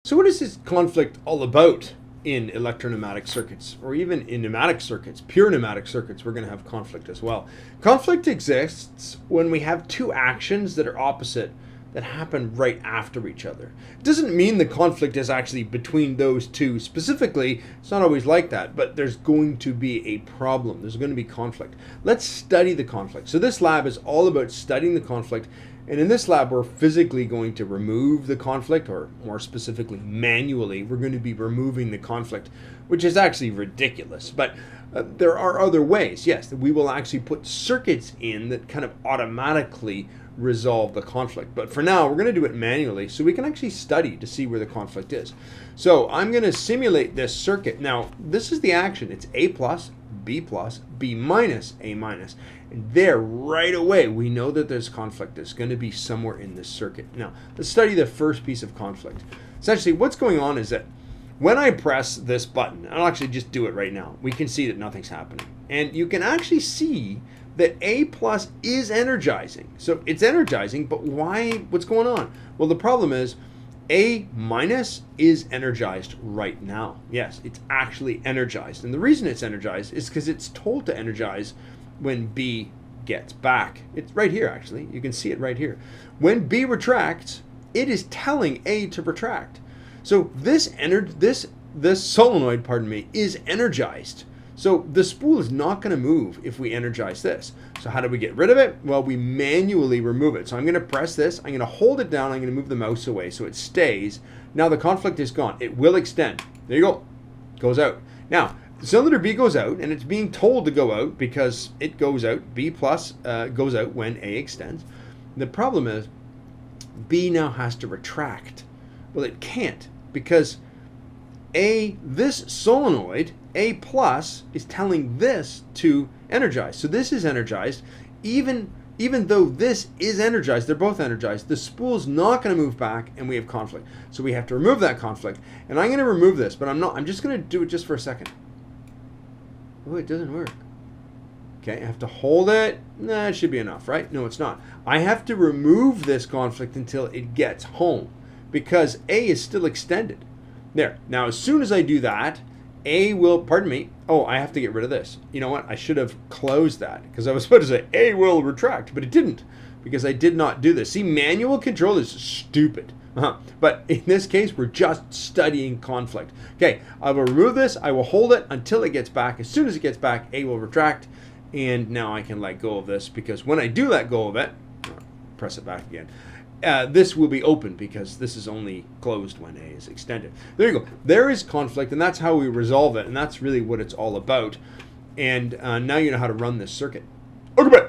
So what is this conflict all about in electropneumatic circuits, or even in pneumatic circuits? Pure pneumatic circuits, we're going to have conflict as well. Conflict exists when we have two actions that are opposite that happen right after each other. It doesn't mean the conflict is actually between those two specifically. It's not always like that, but there's going to be a problem. There's going to be conflict. Let's study the conflict. So this lab is all about studying the conflict. And in this lab, we're physically going to remove the conflict, or more specifically, manually, we're going to be removing the conflict, which is actually ridiculous. But there are other ways, yes, that we will actually put circuits in that kind of automatically resolve the conflict. But for now, we're going to do it manually so we can actually study to see where the conflict is. So I'm going to simulate this circuit. Now, this is the action. It's A plus, B plus, B minus, A minus. And there, right away, we know that there's conflict. It's going to be somewhere in this circuit. Now, let's study the first piece of conflict. Essentially, what's going on is that when I press this button, I'll actually just do it right now, we can see that nothing's happening. And you can actually see that A plus is energizing. So it's energizing, but why? What's going on? Well, the problem is A minus is energized right now. Yes, it's actually energized. And the reason it's energized is because it's told to energize when B gets back. It's right here, actually. You can see it right here. When B retracts, it is telling A to retract. So this solenoid, is energized. So the spool is not going to move if we energize this. So how do we get rid of it? Well, we manually remove it. So I'm going to press this. I'm going to hold it down. I'm going to move the mouse away so it stays. Now the conflict is gone. It will extend. There you go. Goes out. Now, cylinder B goes out, and it's being told to go out because it goes out. B plus goes out when A extends. The problem is B now has to retract. Well, it can't because this solenoid, A plus, is telling this to energize. So this is energized. Even though this is energized, they're both energized, the spool's not going to move back, and we have conflict. So we have to remove that conflict. And I'm going to remove this, but I'm just going to do it just for a second. Oh, it doesn't work. Okay, I have to hold it. Nah, it should be enough, right? No, it's not. I have to remove this conflict until it gets home because A is still extended. There. Now, as soon as I do that, A will, oh, I have to get rid of this. You know what? I should have closed that because I was supposed to say A will retract, but it didn't because I did not do this. See, manual control is stupid. But in this case, we're just studying conflict. Okay, I will remove this. I will hold it until it gets back. As soon as it gets back, A will retract. And now I can let go of this because when I do let go of it, press it back again, this will be open because this is only closed when A is extended. There you go. There is conflict, and that's how we resolve it. And that's really what it's all about. And now you know how to run this circuit. Okay, bye.